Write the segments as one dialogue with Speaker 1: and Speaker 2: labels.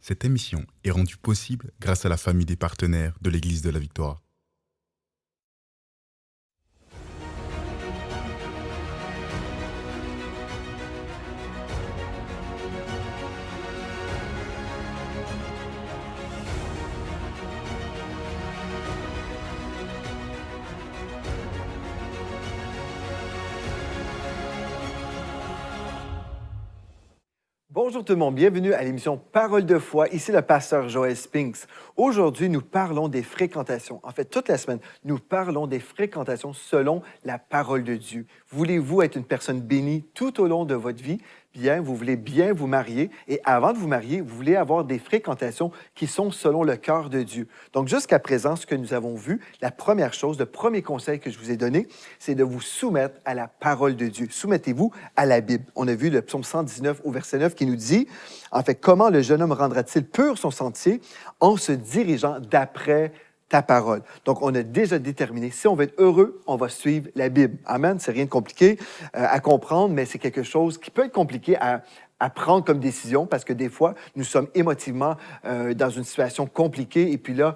Speaker 1: Cette émission est rendue possible grâce à la famille des partenaires de l'Église de la Victoire.
Speaker 2: Bonjour tout le monde, bienvenue à l'émission Parole de foi. Ici le pasteur Joël Spinks. Aujourd'hui, nous parlons des fréquentations. En fait, toute la semaine, nous parlons des fréquentations selon la parole de Dieu. Voulez-vous être une personne bénie tout au long de votre vie? Bien, vous voulez bien vous marier et avant de vous marier, vous voulez avoir des fréquentations qui sont selon le cœur de Dieu. Donc, jusqu'à présent, ce que nous avons vu, la première chose, le premier conseil que je vous ai donné, c'est de vous soumettre à la parole de Dieu. Soumettez-vous à la Bible. On a vu le psaume 119 au verset 9 qui nous dit, en fait, comment le jeune homme rendra-t-il pur son sentier en se dirigeant d'après ta parole. Donc, on a déjà déterminé, si on veut être heureux, on va suivre la Bible. Amen, c'est rien de compliqué à comprendre, mais c'est quelque chose qui peut être compliqué à prendre comme décision parce que des fois, nous sommes émotivement dans une situation compliquée et puis là,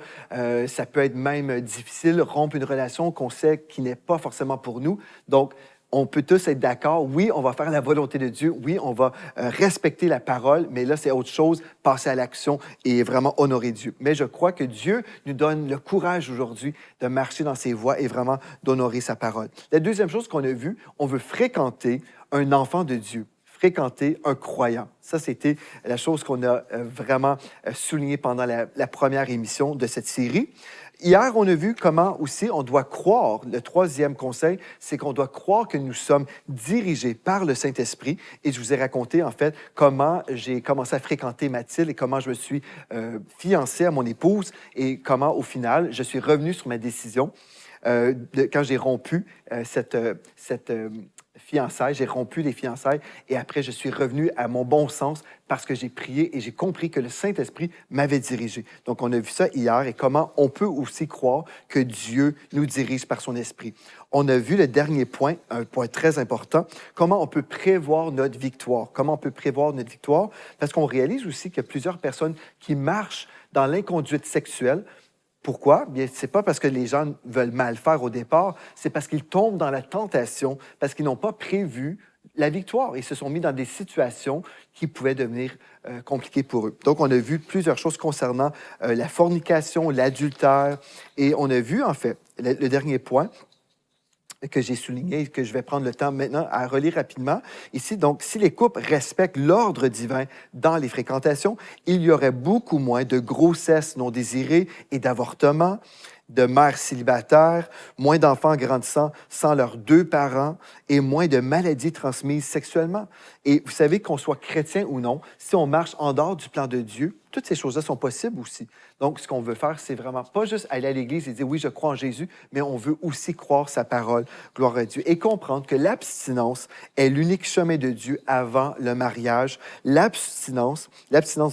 Speaker 2: ça peut être même difficile, rompre une relation qu'on sait qui n'est pas forcément pour nous. Donc, on peut tous être d'accord, oui, on va faire la volonté de Dieu, oui, on va respecter la parole, mais là, c'est autre chose, passer à l'action et vraiment honorer Dieu. Mais je crois que Dieu nous donne le courage aujourd'hui de marcher dans ses voies et vraiment d'honorer sa parole. La deuxième chose qu'on a vue, on veut fréquenter un enfant de Dieu, fréquenter un croyant. Ça, c'était la chose qu'on a vraiment soulignée pendant la première émission de cette série. Hier, on a vu comment aussi on doit croire. Le troisième conseil, c'est qu'on doit croire que nous sommes dirigés par le Saint-Esprit. Et je vous ai raconté, en fait, comment j'ai commencé à fréquenter Mathilde et comment je me suis fiancé à mon épouse et comment, au final, je suis revenu sur ma décision quand j'ai rompu cette fiançailles, j'ai rompu les fiançailles et après, je suis revenu à mon bon sens parce que j'ai prié et j'ai compris que le Saint-Esprit m'avait dirigé. Donc, on a vu ça hier et comment on peut aussi croire que Dieu nous dirige par son Esprit. On a vu le dernier point, un point très important, comment on peut prévoir notre victoire. Comment on peut prévoir notre victoire? Parce qu'on réalise aussi qu'il y a plusieurs personnes qui marchent dans l'inconduite sexuelle. Pourquoi? Bien, ce n'est pas parce que les gens veulent mal faire au départ, c'est parce qu'ils tombent dans la tentation, parce qu'ils n'ont pas prévu la victoire. Ils se sont mis dans des situations qui pouvaient devenir compliquées pour eux. Donc, on a vu plusieurs choses concernant la fornication, l'adultère, et on a vu, en fait, le dernier point, que j'ai souligné et que je vais prendre le temps maintenant à relire rapidement. Ici, donc, si les couples respectent l'ordre divin dans les fréquentations, il y aurait beaucoup moins de grossesses non désirées et d'avortements, de mères célibataires, moins d'enfants grandissant sans leurs deux parents et moins de maladies transmises sexuellement. Et vous savez, qu'on soit chrétien ou non, si on marche en dehors du plan de Dieu, toutes ces choses-là sont possibles aussi. Donc, ce qu'on veut faire, c'est vraiment pas juste aller à l'Église et dire « oui, je crois en Jésus », mais on veut aussi croire sa parole, gloire à Dieu, et comprendre que l'abstinence est l'unique chemin de Dieu avant le mariage. L'abstinence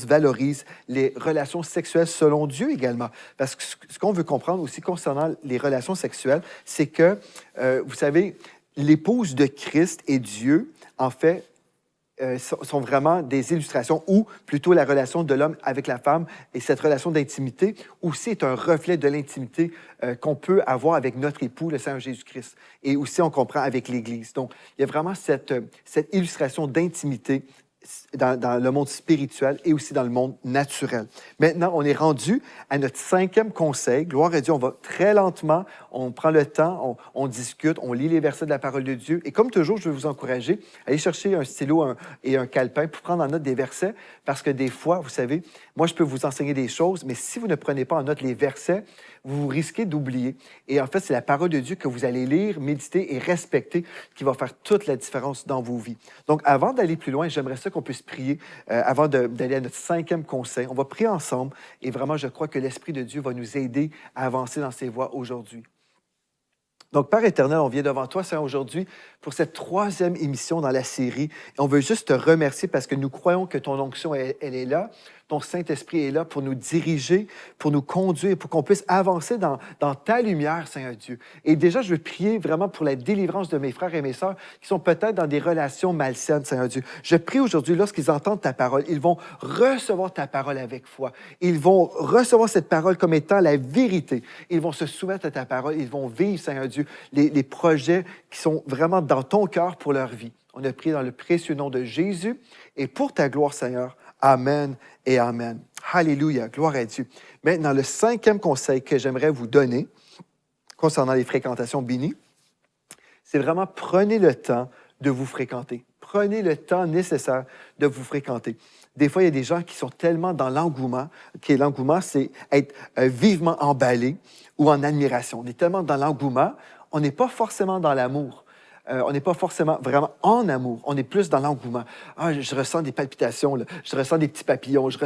Speaker 2: valorise les relations sexuelles selon Dieu également. Parce que ce qu'on veut comprendre aussi concernant les relations sexuelles, c'est que, vous savez, l'épouse de Christ et Dieu, en fait, sont vraiment des illustrations, ou plutôt la relation de l'homme avec la femme, et cette relation d'intimité aussi est un reflet de l'intimité qu'on peut avoir avec notre époux, le Seigneur Jésus-Christ. Et aussi, on comprend avec l'Église. Donc, il y a vraiment cette illustration d'intimité dans le monde spirituel et aussi dans le monde naturel. Maintenant, on est rendu à notre cinquième conseil. Gloire à Dieu, on va très lentement, on prend le temps, on discute, on lit les versets de la parole de Dieu. Et comme toujours, je vais vous encourager à aller chercher un stylo et un calepin pour prendre en note des versets, parce que des fois, vous savez, moi, je peux vous enseigner des choses, mais si vous ne prenez pas en note les versets, vous risquez d'oublier. Et en fait, c'est la parole de Dieu que vous allez lire, méditer et respecter qui va faire toute la différence dans vos vies. Donc, avant d'aller plus loin, j'aimerais ça qu'on puisse prier avant d'aller à notre cinquième conseil. On va prier ensemble et vraiment, je crois que l'Esprit de Dieu va nous aider à avancer dans ses voies aujourd'hui. Donc, Père éternel, on vient devant toi, Seigneur, aujourd'hui pour cette troisième émission dans la série. Et on veut juste te remercier parce que nous croyons que ton onction, elle est là. ton Saint-Esprit est là pour nous diriger, pour nous conduire, pour qu'on puisse avancer dans ta lumière, Seigneur Dieu. Et déjà, je veux prier vraiment pour la délivrance de mes frères et mes sœurs qui sont peut-être dans des relations malsaines, Seigneur Dieu. Je prie aujourd'hui, lorsqu'ils entendent ta parole, ils vont recevoir ta parole avec foi. Ils vont recevoir cette parole comme étant la vérité. Ils vont se soumettre à ta parole. Ils vont vivre, Seigneur Dieu, les projets qui sont vraiment dans ton cœur pour leur vie. On a prié dans le précieux nom de Jésus et pour ta gloire, Seigneur. Amen et amen. Alléluia, gloire à Dieu. Maintenant, le 5e conseil que j'aimerais vous donner concernant les fréquentations bénies, c'est vraiment prenez le temps de vous fréquenter. Prenez le temps nécessaire de vous fréquenter. Des fois, il y a des gens qui sont tellement dans l'engouement, l'engouement, c'est être vivement emballé ou en admiration. On est tellement dans l'engouement, on n'est pas forcément dans l'amour. On n'est pas forcément vraiment en amour, on est plus dans l'engouement. Ah, je ressens des palpitations, là. Je ressens des petits papillons, je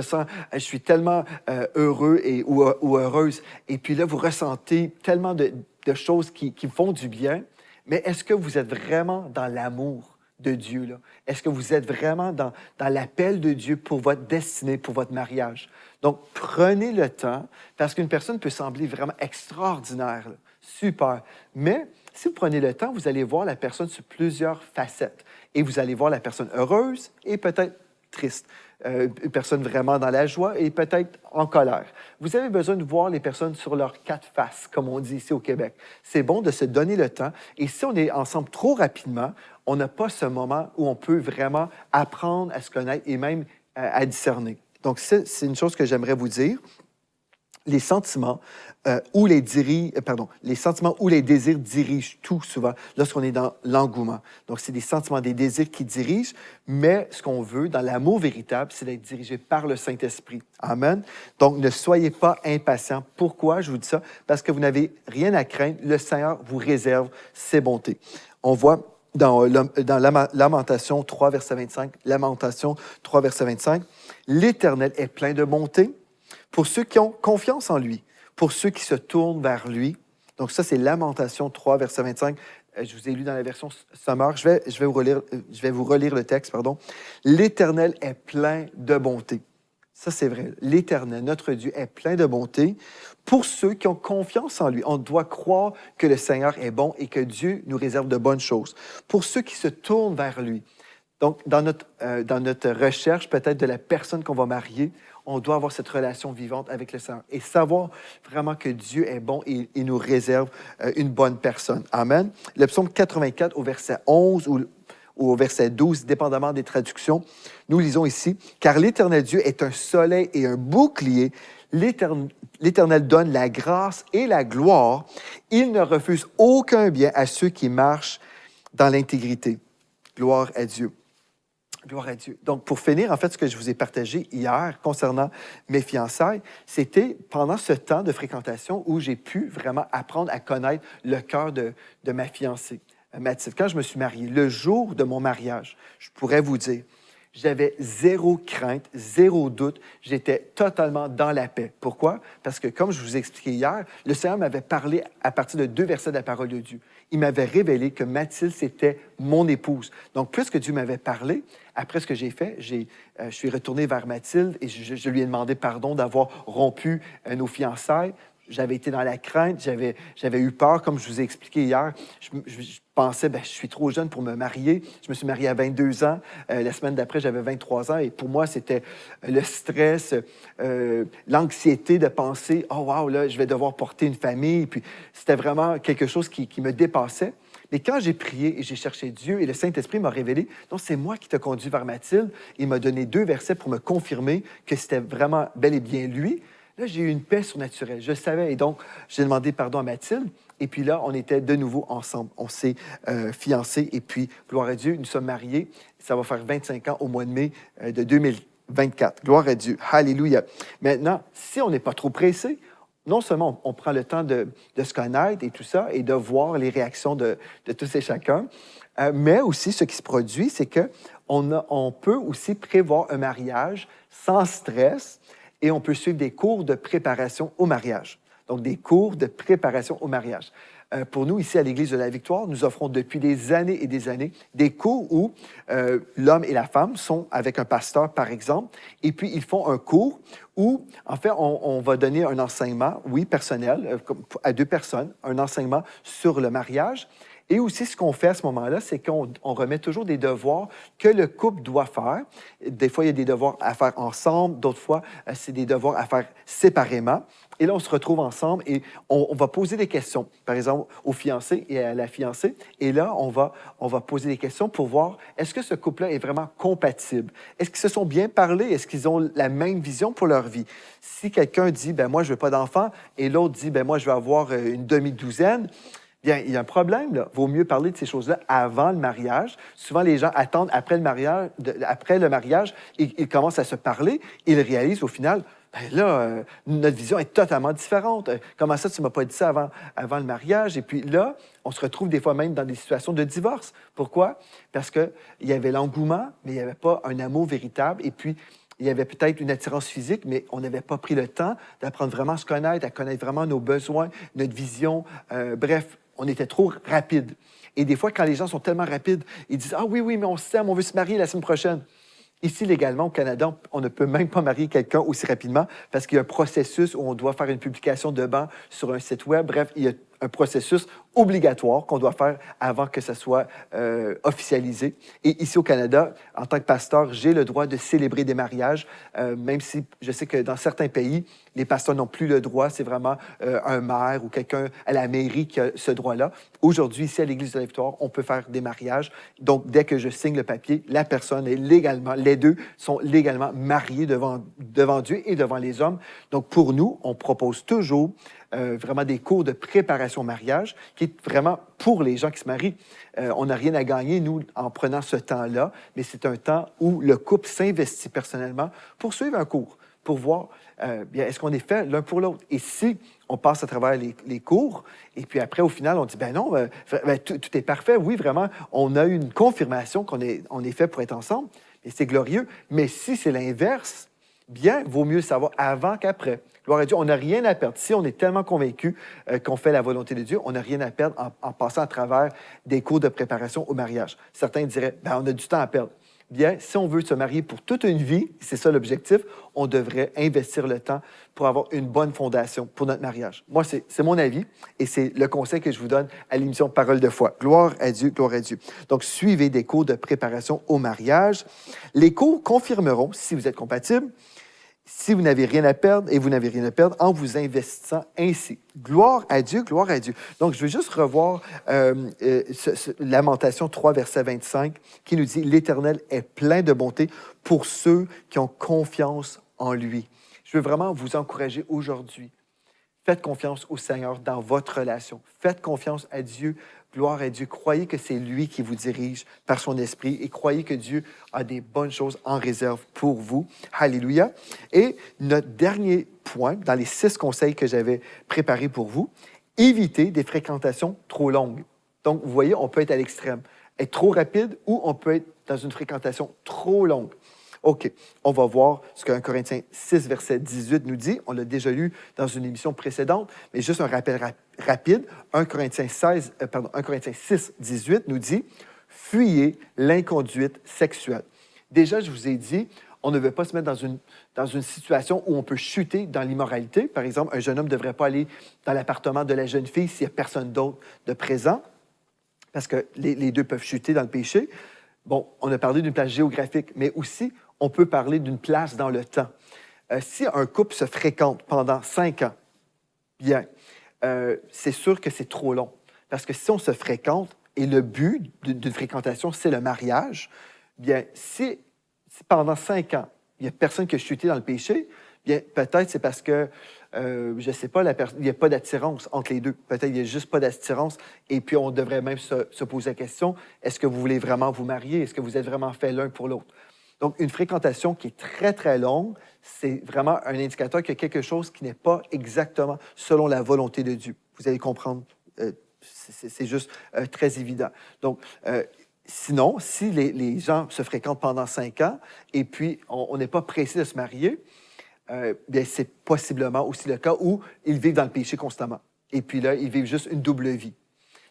Speaker 2: suis tellement heureux ou heureuse. Et puis là, vous ressentez tellement de choses qui font du bien, mais est-ce que vous êtes vraiment dans l'amour de Dieu, là? Est-ce que vous êtes vraiment dans l'appel de Dieu pour votre destinée, pour votre mariage? Donc, prenez le temps, parce qu'une personne peut sembler vraiment extraordinaire, là. Super, mais si vous prenez le temps, vous allez voir la personne sur plusieurs facettes. Et vous allez voir la personne heureuse et peut-être triste. Une personne vraiment dans la joie et peut-être en colère. Vous avez besoin de voir les personnes sur leurs 4 faces, comme on dit ici au Québec. C'est bon de se donner le temps. Et si on est ensemble trop rapidement, on n'a pas ce moment où on peut vraiment apprendre à se connaître et même à discerner. Donc, c'est une chose que j'aimerais vous dire. Les sentiments ou les sentiments ou les désirs dirigent tout souvent lorsqu'on est dans l'engouement. Donc, c'est des sentiments, des désirs qui dirigent, mais ce qu'on veut dans l'amour véritable, c'est d'être dirigé par le Saint-Esprit. Amen. Donc, ne soyez pas impatients. Pourquoi je vous dis ça? Parce que vous n'avez rien à craindre. Le Seigneur vous réserve ses bontés. On voit dans Lamentation 3, verset 25, Lamentation 3, verset 25, « L'Éternel est plein de bonté pour ceux qui ont confiance en lui, pour ceux qui se tournent vers lui. » Donc ça, c'est Lamentation 3, verset 25. Je vous ai lu dans la version Summer. Je vais vous relire le texte, pardon. « L'Éternel est plein de bonté. » Ça, c'est vrai. L'Éternel, notre Dieu, est plein de bonté pour ceux qui ont confiance en lui. On doit croire que le Seigneur est bon et que Dieu nous réserve de bonnes choses. Pour ceux qui se tournent vers lui. Donc, dans notre recherche peut-être de la personne qu'on va marier, on doit avoir cette relation vivante avec le Seigneur et savoir vraiment que Dieu est bon et il nous réserve une bonne personne. Amen. Le psaume 84 au verset 11 ou au verset 12, dépendamment des traductions, nous lisons ici, « Car l'Éternel Dieu est un soleil et un bouclier. L'Éternel donne la grâce et la gloire. Il ne refuse aucun bien à ceux qui marchent dans l'intégrité. » Gloire à Dieu. Gloire à Dieu. Donc, pour finir, en fait, ce que je vous ai partagé hier concernant mes fiançailles, c'était pendant ce temps de fréquentation où j'ai pu vraiment apprendre à connaître le cœur de ma fiancée, Mathilde. Quand je me suis marié, le jour de mon mariage, je pourrais vous dire, j'avais zéro crainte, zéro doute. J'étais totalement dans la paix. Pourquoi? Parce que, comme je vous ai expliqué hier, le Seigneur m'avait parlé à partir de 2 versets de la parole de Dieu. Il m'avait révélé que Mathilde, c'était mon épouse. Donc, plus que Dieu m'avait parlé, après ce que j'ai fait, je suis retourné vers Mathilde et je lui ai demandé pardon d'avoir rompu nos fiançailles. J'avais été dans la crainte, j'avais eu peur, comme je vous ai expliqué hier. Je pensais, je suis trop jeune pour me marier. Je me suis marié à 22 ans. La semaine d'après, j'avais 23 ans. Et pour moi, c'était le stress, l'anxiété de penser, « Oh wow, là, je vais devoir porter une famille. » Puis c'était vraiment quelque chose qui me dépassait. Mais quand j'ai prié et j'ai cherché Dieu et le Saint-Esprit m'a révélé, non, c'est moi qui t'ai conduit vers Mathilde. Il m'a donné 2 versets pour me confirmer que c'était vraiment bel et bien lui. Là, j'ai eu une paix surnaturelle. Je savais. Et donc, j'ai demandé pardon à Mathilde. Et puis là, on était de nouveau ensemble. On s'est fiancés. Et puis, gloire à Dieu, nous sommes mariés. Ça va faire 25 ans au mois de mai de 2024. Gloire à Dieu. Alléluia. Maintenant, si on n'est pas trop pressé, non seulement on prend le temps de se connaître et tout ça, et de voir les réactions de tous et chacun, mais aussi ce qui se produit, c'est qu'on peut aussi prévoir un mariage sans stress, et on peut suivre des cours de préparation au mariage. Donc, des cours de préparation au mariage. Pour nous, ici à l'Église de la Victoire, nous offrons depuis des années et des années des cours où l'homme et la femme sont avec un pasteur, par exemple, et puis ils font un cours où, en fait, on va donner un enseignement, oui, personnel, à deux personnes, un enseignement sur le mariage. Et aussi, ce qu'on fait à ce moment-là, c'est qu'on remet toujours des devoirs que le couple doit faire. Des fois, il y a des devoirs à faire ensemble, d'autres fois, c'est des devoirs à faire séparément. Et là, on se retrouve ensemble et on va poser des questions, par exemple, au fiancé et à la fiancée. Et là, on va poser des questions pour voir, est-ce que ce couple-là est vraiment compatible? Est-ce qu'ils se sont bien parlé? Est-ce qu'ils ont la même vision pour leur vie? Si quelqu'un dit, ben moi, je veux pas d'enfant, et l'autre dit, ben moi, je veux avoir une demi-douzaine, bien, il y a un problème, là. Il vaut mieux parler de ces choses-là avant le mariage. Souvent, les gens attendent après le mariage, ils commencent à se parler, ils réalisent au final, ben là, notre vision est totalement différente. Comment ça, tu ne m'as pas dit ça avant le mariage? Et puis là, on se retrouve des fois même dans des situations de divorce. Pourquoi? Parce qu'il y avait l'engouement, mais il n'y avait pas un amour véritable. Et puis, il y avait peut-être une attirance physique, mais on n'avait pas pris le temps d'apprendre vraiment à se connaître, à connaître vraiment nos besoins, notre vision. Bref, on était trop rapide. Et des fois, quand les gens sont tellement rapides, ils disent « Ah oui, oui, mais on s'aime, on veut se marier la semaine prochaine. » Ici, légalement, au Canada, on ne peut même pas marier quelqu'un aussi rapidement parce qu'il y a un processus où on doit faire une publication de banc sur un site web. Bref, il y a un processus obligatoire qu'on doit faire avant que ça soit officialisé. Et ici au Canada, en tant que pasteur, j'ai le droit de célébrer des mariages, même si je sais que dans certains pays, les pasteurs n'ont plus le droit. C'est vraiment un maire ou quelqu'un à la mairie qui a ce droit-là. Aujourd'hui, ici à l'Église de la Victoire, on peut faire des mariages. Donc, dès que je signe le papier, la personne est légalement, les deux sont légalement mariés devant Dieu et devant les hommes. Donc, pour nous, on propose toujours vraiment des cours de préparation au mariage, qui est vraiment pour les gens qui se marient. On n'a rien à gagner, nous, en prenant ce temps-là, mais c'est un temps où le couple s'investit personnellement pour suivre un cours, pour voir, bien, est-ce qu'on est fait l'un pour l'autre? Et si on passe à travers les cours, et puis après, au final, on dit, ben non, tout est parfait. Oui, vraiment, on a eu une confirmation qu'on est fait pour être ensemble, et c'est glorieux. Mais si c'est l'inverse, bien, vaut mieux le savoir avant qu'après. Gloire à Dieu, on n'a rien à perdre. Si on est tellement convaincu qu'on fait la volonté de Dieu, on n'a rien à perdre en passant à travers des cours de préparation au mariage. Certains diraient, ben, on a du temps à perdre. Bien, si on veut se marier pour toute une vie, c'est ça l'objectif, on devrait investir le temps pour avoir une bonne fondation pour notre mariage. Moi, c'est mon avis et c'est le conseil que je vous donne à l'émission Parole de foi. Gloire à Dieu, gloire à Dieu. Donc, suivez des cours de préparation au mariage. Les cours confirmeront si vous êtes compatibles, si vous n'avez rien à perdre et vous n'avez rien à perdre en vous investissant ainsi. Gloire à Dieu, gloire à Dieu. Donc, je vais juste revoir Lamentation 3, verset 25, qui nous dit « L'Éternel est plein de bonté pour ceux qui ont confiance en lui. » Je veux vraiment vous encourager aujourd'hui. Faites confiance au Seigneur dans votre relation. Faites confiance à Dieu. Gloire à Dieu. Croyez que c'est lui qui vous dirige par son esprit et croyez que Dieu a des bonnes choses en réserve pour vous. Alléluia. Et notre dernier point, dans les 6 conseils que j'avais préparés pour vous, évitez des fréquentations trop longues. Donc, vous voyez, on peut être à l'extrême, être trop rapide ou on peut être dans une fréquentation trop longue. OK, on va voir ce que 1 Corinthiens 6, verset 18 nous dit. On l'a déjà lu dans une émission précédente, mais juste un rappel rapide. 1 Corinthiens 6, 18 nous dit « Fuyez l'inconduite sexuelle ». Déjà, je vous ai dit, on ne veut pas se mettre dans une situation où on peut chuter dans l'immoralité. Par exemple, un jeune homme ne devrait pas aller dans l'appartement de la jeune fille s'il n'y a personne d'autre de présent, parce que les deux peuvent chuter dans le péché. Bon, on a parlé d'une place géographique, mais aussi, on peut parler d'une place dans le temps. Si un couple se fréquente pendant 5 ans, bien, c'est sûr que c'est trop long. Parce que si on se fréquente, et le but d'une fréquentation, c'est le mariage, bien, si pendant 5 ans, il n'y a personne qui a chuté dans le péché, bien, peut-être c'est parce que, je ne sais pas, il n'y a pas d'attirance entre les deux. Peut-être qu'il n'y a juste pas d'attirance. Et puis, on devrait même se poser la question, est-ce que vous voulez vraiment vous marier? Est-ce que vous êtes vraiment fait l'un pour l'autre? Donc, une fréquentation qui est très, très longue, c'est vraiment un indicateur qu'il y a quelque chose qui n'est pas exactement selon la volonté de Dieu. Vous allez comprendre, c'est juste très évident. Donc, sinon, si les gens se fréquentent pendant 5 ans et puis on n'est pas pressé de se marier, bien, c'est possiblement aussi le cas où ils vivent dans le péché constamment. et puis là, ils vivent juste une double vie.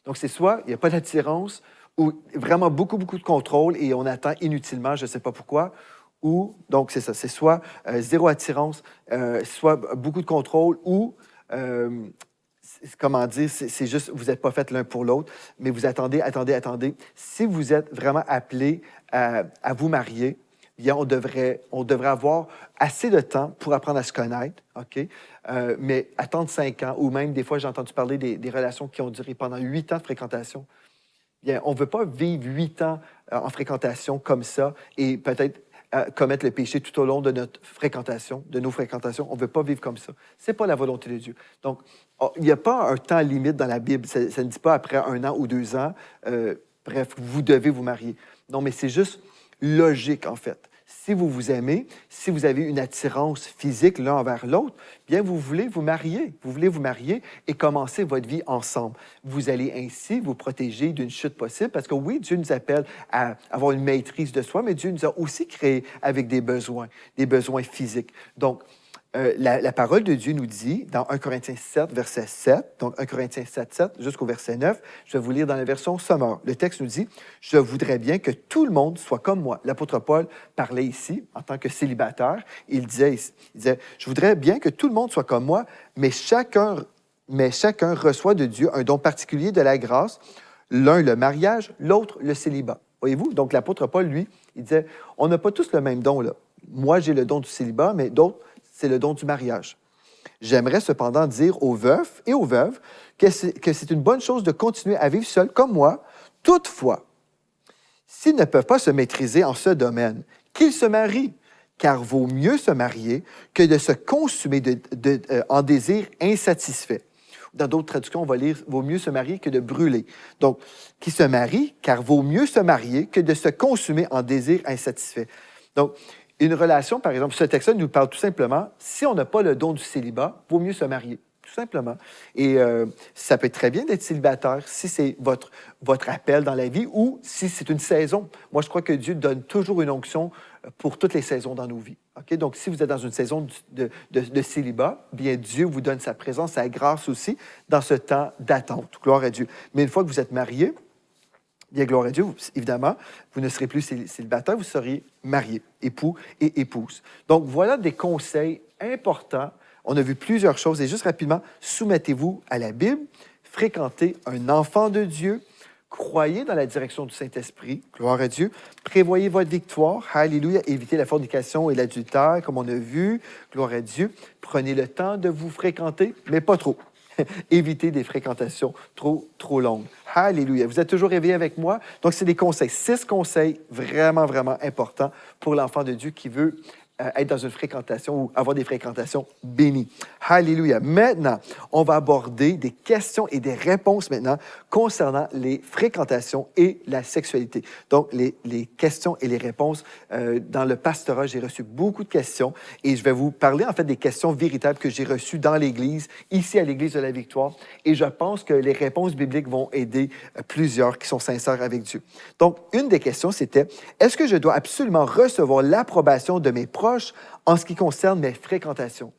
Speaker 2: Donc, c'est soit il n'y a pas d'attirance, ou vraiment beaucoup, beaucoup de contrôle et on attend inutilement, je ne sais pas pourquoi, ou, donc c'est ça, c'est soit zéro attirance, soit beaucoup de contrôle, ou, comment dire, c'est juste, vous n'êtes pas fait l'un pour l'autre, mais vous attendez. Si vous êtes vraiment appelé à vous marier, bien, on devrait avoir assez de temps pour apprendre à se connaître, OK? Mais attendre 5 ans, ou même des fois, j'ai entendu parler des relations qui ont duré pendant 8 ans de fréquentation. Bien, on ne veut pas vivre 8 ans en fréquentation comme ça et peut-être commettre le péché tout au long de notre fréquentation, de nos fréquentations. On ne veut pas vivre comme ça. Ce n'est pas la volonté de Dieu. Donc, il n'y a pas un temps limite dans la Bible. Ça ne dit pas après 1 an ou 2 ans, bref, vous devez vous marier. Non, mais c'est juste logique, en fait. Si vous vous aimez, si vous avez une attirance physique l'un envers l'autre, bien, vous voulez vous marier. Vous voulez vous marier et commencer votre vie ensemble. Vous allez ainsi vous protéger d'une chute possible parce que oui, Dieu nous appelle à avoir une maîtrise de soi, mais Dieu nous a aussi créés avec des besoins physiques. Donc, la parole de Dieu nous dit, dans 1 Corinthiens 7, verset 7, donc 1 Corinthiens 7, 7 jusqu'au verset 9, je vais vous lire dans la version Sommaire. Le texte nous dit, « Je voudrais bien que tout le monde soit comme moi. » L'apôtre Paul parlait ici en tant que célibataire. Il disait, « Je voudrais bien que tout le monde soit comme moi, mais chacun reçoit de Dieu un don particulier de la grâce, l'un le mariage, l'autre le célibat. » Voyez-vous? Donc l'apôtre Paul, lui, il disait, « On n'a pas tous le même don, là. Moi, j'ai le don du célibat, mais d'autres, c'est le don du mariage. J'aimerais cependant dire aux veufs et aux veuves que c'est une bonne chose de continuer à vivre seul comme moi. Toutefois, s'ils ne peuvent pas se maîtriser en ce domaine, qu'ils se marient, car vaut mieux se marier que de se consumer en désir insatisfait. Dans d'autres traductions, on va lire « vaut mieux se marier que de brûler ». Donc, qui se marient, car vaut mieux se marier que de se consumer en désir insatisfait. Donc, une relation, par exemple, ce texte-là nous parle tout simplement, si on n'a pas le don du célibat, vaut mieux se marier, tout simplement. Et ça peut être très bien d'être célibataire si c'est votre appel dans la vie ou si c'est une saison. Moi, je crois que Dieu donne toujours une onction pour toutes les saisons dans nos vies. Okay? Donc, si vous êtes dans une saison de célibat, bien Dieu vous donne sa présence, sa grâce aussi dans ce temps d'attente. Gloire à Dieu. Mais une fois que vous êtes marié, bien, gloire à Dieu, évidemment, vous ne serez plus célibataire, vous seriez marié, époux et épouse. Donc, voilà des conseils importants. On a vu plusieurs choses et juste rapidement, soumettez-vous à la Bible, fréquentez un enfant de Dieu, croyez dans la direction du Saint-Esprit, gloire à Dieu, prévoyez votre victoire, alléluia, évitez la fornication et l'adultère, comme on a vu, gloire à Dieu, prenez le temps de vous fréquenter, mais pas trop. Évitez des fréquentations trop longues. Alléluia. Vous êtes toujours réveillés avec moi. Donc, c'est des conseils. 6 conseils vraiment, vraiment importants pour l'enfant de Dieu qui veut être dans une fréquentation ou avoir des fréquentations bénies. Alléluia. Maintenant, on va aborder des questions et des réponses maintenant concernant les fréquentations et la sexualité. Donc, les questions et les réponses. Dans le pastorat, j'ai reçu beaucoup de questions et je vais vous parler en fait des questions véritables que j'ai reçues dans l'Église, ici à l'Église de la Victoire. Et je pense que les réponses bibliques vont aider plusieurs qui sont sincères avec Dieu. Donc, une des questions, c'était, est-ce que je dois absolument recevoir l'approbation de mes proches en ce qui concerne mes fréquentations?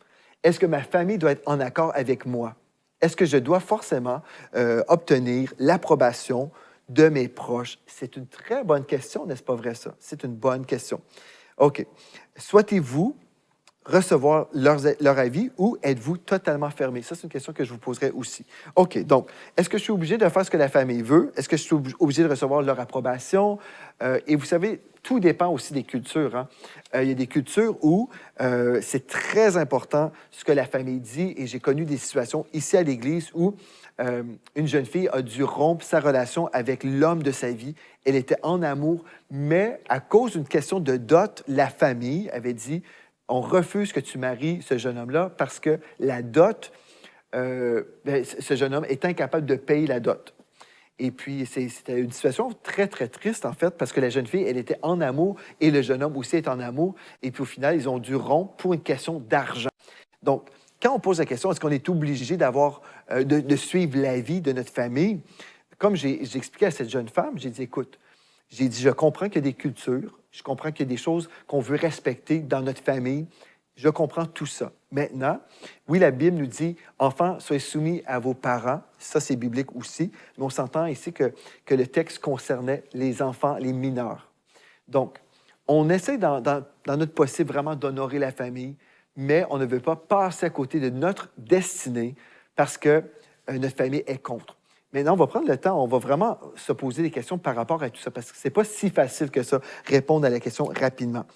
Speaker 2: Est-ce que ma famille doit être en accord avec moi? Est-ce que je dois forcément obtenir l'approbation de mes proches? C'est une très bonne question, n'est-ce pas vrai ça? C'est une bonne question. OK. Souhaitez-vous recevoir leur avis ou êtes-vous totalement fermé? Ça, c'est une question que je vous poserai aussi. OK, donc, est-ce que je suis obligé de faire ce que la famille veut? Est-ce que je suis obligé de recevoir leur approbation? Et vous savez, tout dépend aussi des cultures. Hein? Il y a des cultures où c'est très important ce que la famille dit et j'ai connu des situations ici à l'Église où une jeune fille a dû rompre sa relation avec l'homme de sa vie. Elle était en amour, mais à cause d'une question de dot, la famille avait dit on refuse que tu maries ce jeune homme-là parce que la dot, ce jeune homme est incapable de payer la dot. Et puis, c'était une situation très, très triste, en fait, parce que la jeune fille, elle était en amour et le jeune homme aussi est en amour. Et puis, au final, ils ont dû rompre pour une question d'argent. Donc, quand on pose la question, est-ce qu'on est obligé de suivre l'avis de notre famille? Comme j'ai expliqué à cette jeune femme, j'ai dit, écoute, je comprends qu'il y a des cultures, je comprends qu'il y a des choses qu'on veut respecter dans notre famille. Je comprends tout ça. Maintenant, oui, la Bible nous dit, enfants, soyez soumis à vos parents. Ça, c'est biblique aussi. Mais on s'entend ici que le texte concernait les enfants, les mineurs. Donc, on essaie dans notre possible vraiment d'honorer la famille, mais on ne veut pas passer à côté de notre destinée parce que notre famille est contre. Maintenant, on va prendre le temps, on va vraiment se poser des questions par rapport à tout ça, parce que ce n'est pas si facile que ça, répondre à la question rapidement.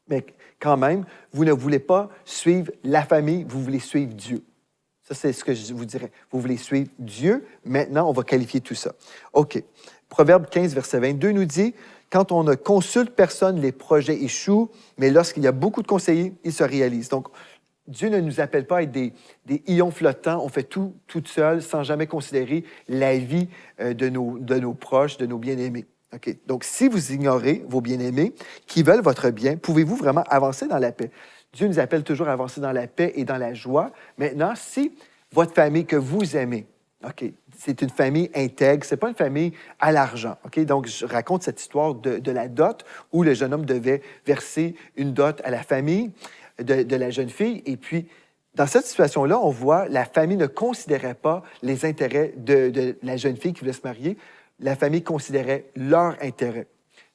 Speaker 2: Mais quand même, vous ne voulez pas suivre la famille, vous voulez suivre Dieu. Ça, c'est ce que je vous dirais. Vous voulez suivre Dieu. Maintenant, on va qualifier tout ça. OK. Proverbe 15, verset 22 nous dit, « Quand on ne consulte personne, les projets échouent, mais lorsqu'il y a beaucoup de conseillers, ils se réalisent. » Donc, Dieu ne nous appelle pas à être des ions flottants. On fait tout seul, sans jamais considérer la vie de nos proches, de nos bien-aimés. Okay. Donc, si vous ignorez vos bien-aimés qui veulent votre bien, pouvez-vous vraiment avancer dans la paix? Dieu nous appelle toujours à avancer dans la paix et dans la joie. Maintenant, si votre famille que vous aimez, OK, c'est une famille intègre, ce n'est pas une famille à l'argent. OK? Donc, je raconte cette histoire de la dot où le jeune homme devait verser une dot à la famille de la jeune fille. Et puis, dans cette situation-là, on voit la famille ne considérait pas les intérêts de la jeune fille qui voulait se marier. La famille considérait leur intérêt.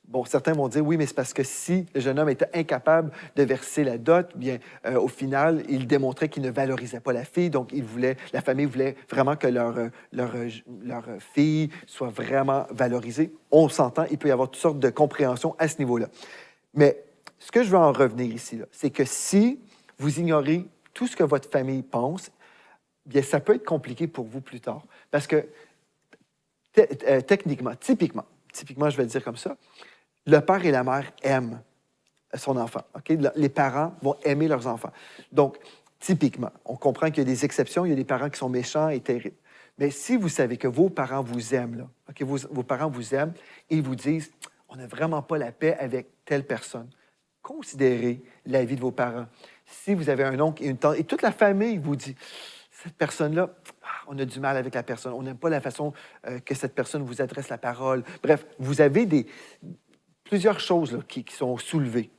Speaker 2: Bon, certains vont dire, oui, mais c'est parce que si le jeune homme était incapable de verser la dot, bien, au final, il démontrait qu'il ne valorisait pas la fille, donc la famille voulait vraiment que leur fille soit vraiment valorisée. On s'entend, il peut y avoir toutes sortes de compréhensions à ce niveau-là. Mais ce que je veux en revenir ici, c'est que si vous ignorez tout ce que votre famille pense, bien, ça peut être compliqué pour vous plus tard. Parce que typiquement, je vais le dire comme ça, le père et la mère aiment son enfant. Okay? Les parents vont aimer leurs enfants. Donc, typiquement, on comprend qu'il y a des exceptions, il y a des parents qui sont méchants et terribles. Mais si vous savez que vos parents vous aiment, là, okay, vos parents vous aiment, et ils vous disent, on n'a vraiment pas la paix avec telle personne, considérez la vie de vos parents. Si vous avez un oncle et une tante, et toute la famille vous dit, cette personne-là, on a du mal avec la personne, on n'aime pas la façon que cette personne vous adresse la parole. Bref, vous avez plusieurs choses là, qui sont soulevées.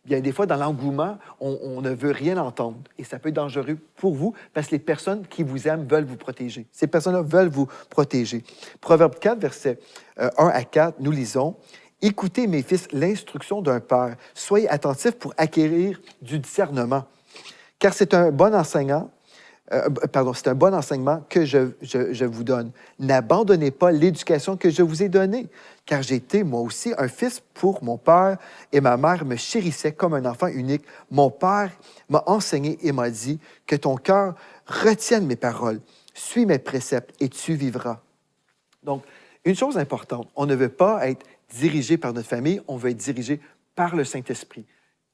Speaker 2: Bien, des fois, dans l'engouement, on ne veut rien entendre. Et ça peut être dangereux pour vous parce que les personnes qui vous aiment veulent vous protéger. Ces personnes-là veulent vous protéger. Proverbe 4, versets 1 à 4, nous lisons, « Écoutez, mes fils, l'instruction d'un père. Soyez attentifs pour acquérir du discernement. Car c'est un bon enseignant. C'est un bon enseignement que je vous donne. N'abandonnez pas l'éducation que je vous ai donnée, car j'étais, moi aussi, un fils pour mon père, et ma mère me chérissait comme un enfant unique. Mon père m'a enseigné et m'a dit que ton cœur retienne mes paroles, suis mes préceptes et tu vivras. » Donc, une chose importante, on ne veut pas être dirigé par notre famille, on veut être dirigé par le Saint-Esprit.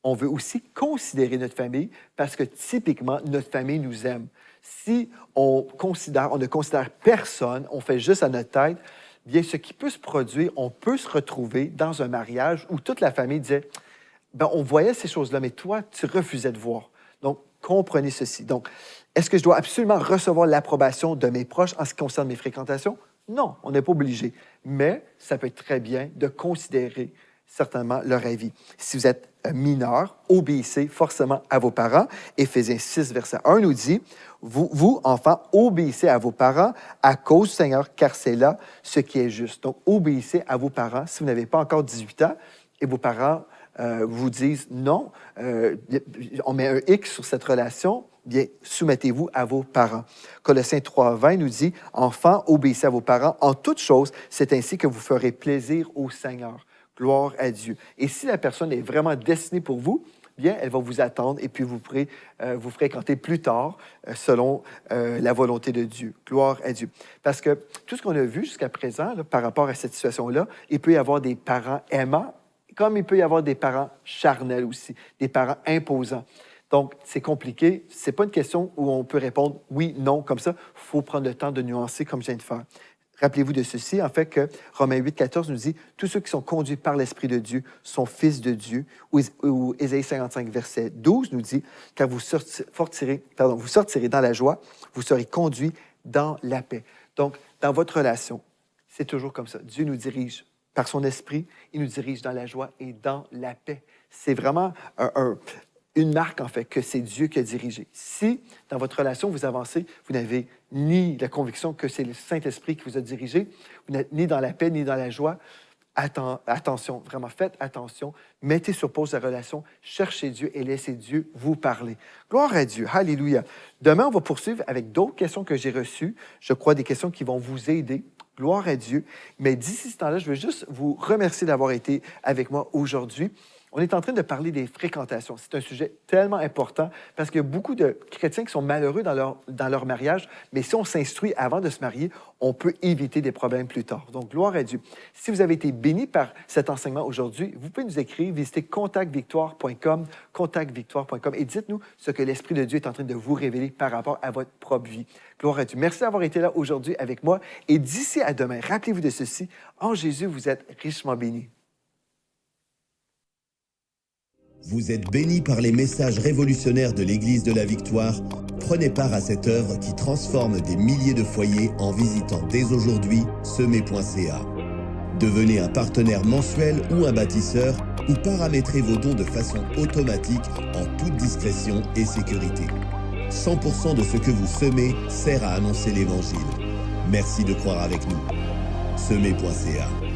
Speaker 2: On veut aussi considérer notre famille parce que typiquement, notre famille nous aime. Si on ne considère personne, on fait juste à notre tête, bien, ce qui peut se produire, on peut se retrouver dans un mariage où toute la famille disait, ben, on voyait ces choses-là, mais toi, tu refusais de voir. Donc, comprenez ceci. Donc, est-ce que je dois absolument recevoir l'approbation de mes proches en ce qui concerne mes fréquentations? Non, on n'est pas obligé. Mais ça peut être très bien de considérer certainement leur avis. Si vous êtes mineur, obéissez forcément à vos parents. Éphésiens 6, verset 1 nous dit, vous, enfants, obéissez à vos parents à cause du Seigneur, car c'est là ce qui est juste. Donc, obéissez à vos parents. Si vous n'avez pas encore 18 ans et vos parents vous disent non, on met un X sur cette relation, bien, soumettez-vous à vos parents. Colossiens 3, 20 nous dit, enfants, obéissez à vos parents en toutes choses, c'est ainsi que vous ferez plaisir au Seigneur. Gloire à Dieu. Et si la personne est vraiment destinée pour vous, bien, elle va vous attendre et puis vous pourrez vous fréquenter plus tard selon la volonté de Dieu. Gloire à Dieu. Parce que tout ce qu'on a vu jusqu'à présent là, par rapport à cette situation-là, il peut y avoir des parents aimants, comme il peut y avoir des parents charnels aussi, des parents imposants. Donc, c'est compliqué. Ce n'est pas une question où on peut répondre oui, non, comme ça. Il faut prendre le temps de nuancer comme je viens de faire. Rappelez-vous de ceci, en fait, que Romains 8, 14 nous dit « Tous ceux qui sont conduits par l'Esprit de Dieu sont fils de Dieu ». Ou Ésaïe 55, verset 12 nous dit « Car vous sortirez dans la joie, vous serez conduits dans la paix ». Donc, dans votre relation, c'est toujours comme ça. Dieu nous dirige par son Esprit, il nous dirige dans la joie et dans la paix. C'est vraiment une marque, en fait, que c'est Dieu qui a dirigé. Si, dans votre relation, vous avancez, vous n'avez ni la conviction que c'est le Saint-Esprit qui vous a dirigé, vous n'êtes ni dans la paix, ni dans la joie, attention, vraiment faites attention, mettez sur pause la relation, cherchez Dieu et laissez Dieu vous parler. Gloire à Dieu, alléluia. Demain, on va poursuivre avec d'autres questions que j'ai reçues, je crois des questions qui vont vous aider. Gloire à Dieu. Mais d'ici ce temps-là, je veux juste vous remercier d'avoir été avec moi aujourd'hui. On est en train de parler des fréquentations. C'est un sujet tellement important parce qu'il y a beaucoup de chrétiens qui sont malheureux dans leur mariage, mais si on s'instruit avant de se marier, on peut éviter des problèmes plus tard. Donc, gloire à Dieu. Si vous avez été béni par cet enseignement aujourd'hui, vous pouvez nous écrire, visitez contactvictoire.com et dites-nous ce que l'Esprit de Dieu est en train de vous révéler par rapport à votre propre vie. Gloire à Dieu. Merci d'avoir été là aujourd'hui avec moi. Et d'ici à demain, rappelez-vous de ceci, en Jésus, vous êtes richement bénis.
Speaker 3: Vous êtes bénis par les messages révolutionnaires de l'Église de la Victoire. Prenez part à cette œuvre qui transforme des milliers de foyers en visitant dès aujourd'hui semer.ca. Devenez un partenaire mensuel ou un bâtisseur ou paramétrez vos dons de façon automatique en toute discrétion et sécurité. 100% de ce que vous semez sert à annoncer l'Évangile. Merci de croire avec nous. semer.ca